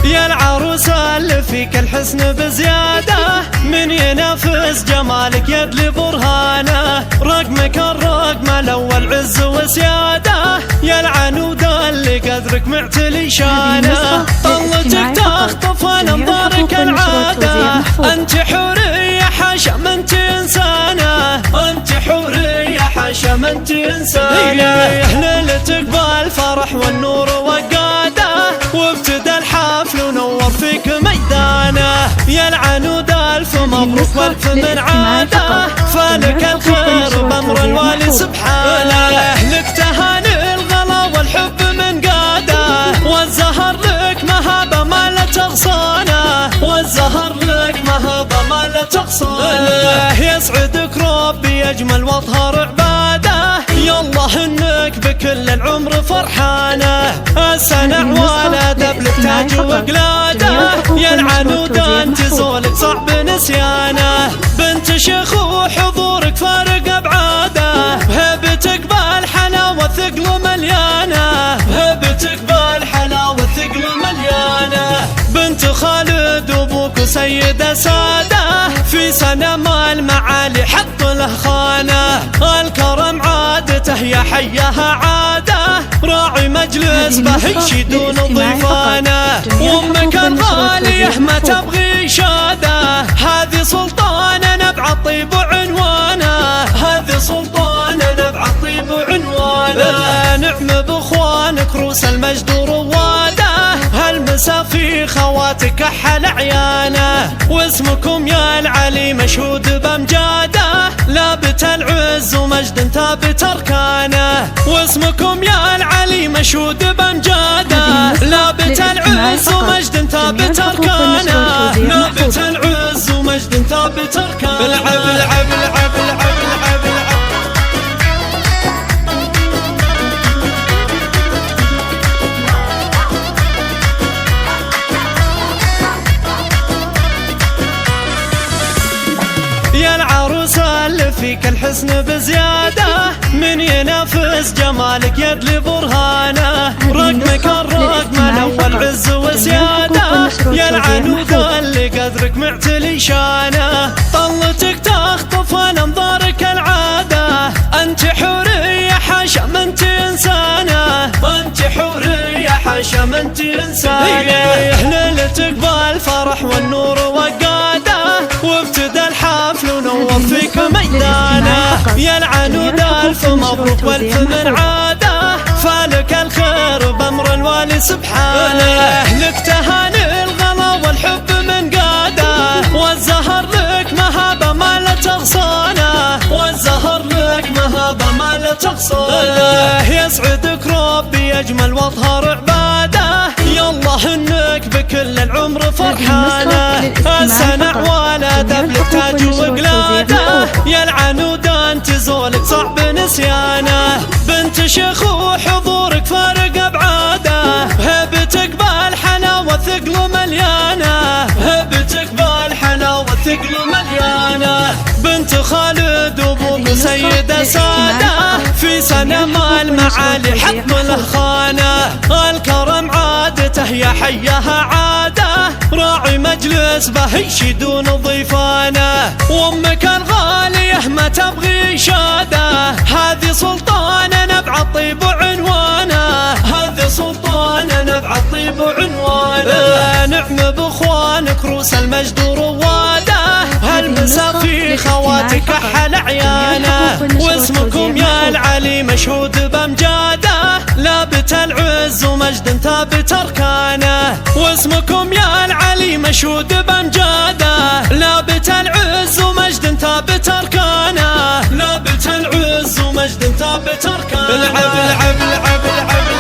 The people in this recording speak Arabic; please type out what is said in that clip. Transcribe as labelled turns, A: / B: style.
A: يا العروسة اللي فيك الحسن بزيادة، من ينافس جمالك يدلي برهانه، رقمك الرقم الأول عز وسيادة، يا العنودة اللي قدرك معتلي شانه، طلتك تخطف انظارك العادة، انت حورية حاشا ما انت انسانة، انت حورية حاشا ما انت انسانة، ليلتك بالفرح والنور وقاده، وابتدى الحفل ونور فيك ميدانه، يا العنودة الف مبروك والف من عاده، فلك الخير بامر الوالي سبحانه، لك تهاني الغلا والحب من قاده، والزهر لك مهابه ما لا تغصانه، والزهر لك مهابه ما لا تغصانه، يسعدك ربي اجمل واطهر عباده، يالله انك بكل العمر فرحانه، السنع ولد بلك تاج وقلاده، يا العنودة انت زولك صعب نسيانه، بنت شيخ وحضورك فارق ابعاده، هبتك بالحلاوه ثقل مليانه، هبتك بالحلاوه ثقل مليانه، بنت خالد وابوك سيد ساده، في سنم المعالي حط له خانه، الكرم عادته يا حيها عاده، راعي مجلس بهيش دون ضيفانه، وامك الغاليه ما تبغي شاده، هذه سلطانه نبع الطيب وعنوانه، هذه سلطانه نبع الطيب وعنوانه، نعم باخوانك روس المجد رواده، هالمسا في خواتك كحل عيانه، واسمكم يا العلي مشهود بامجاده، لابت العز ومجد ثابت اركانه، واسمكم يا العلي مشهود بامجاده، لابت العز ومجد ثابت اركانه، لابت العز ومجد ثابت اركانه، العب العب العب العب العب العب. يا العروسة اللي فيك الحسن بزيادة، من ينافس جمالك يدلي برهانه، رقمك الرقم الأول عز وسيادة، يا العنودة اللي قدرك معتلي شانه، طلتك تخطف انظارك العادة، انت حورية حاشا ما انت انسانة، انت حورية حاشا ما انت انسانة، ليلتك بالفرح والنور وقاده، وابتدى الحفل ونور فيك ميدانه، يا العنودة الف مبروك والف من عاده، فلك الخير بامر الوالي سبحانه، لك تهاني الغلا والحب من قاده، والزهر لك مهابه ما لا تغصانه، والزهر لك مهابه ما لا تغصانه، يسعدك ربي اجمل واطهر عباده، يالله انك بكل العمر فرحانه، السنع ولد بلك تاج وقلاده، يا العنودة انت زولك صعب نسيانه، بنت شيخ وحضورك فارق ابعاده، هبتك بالحلاوه ثقل مليانه، هبتك بالحلاوه ثقل مليانه، بنت خالد وابوك سيد ساده، في سنم المعالي حط له خانه، الكرم عادته يا حيها عاده، راعي مجلس بهيش دون ضيفانه، وامك الغاليه ما تبغي شاده، هذه سلطانه نبع الطيب وعنوانه، هذه سلطانه نبع الطيب وعنوانه، نعم باخوانك روس المجد رواده، هالمسا في خواتك كحل عيانه، واسمكم يا العلي مشهود بامجاده، لابت العز ومجد ثابت اركانه، واسمكم يا العلي مشهود بامجاده، لابت العز ومجد ثابت اركانه، لابت العز ومجد ثابت اركانه، العب العب العب العب.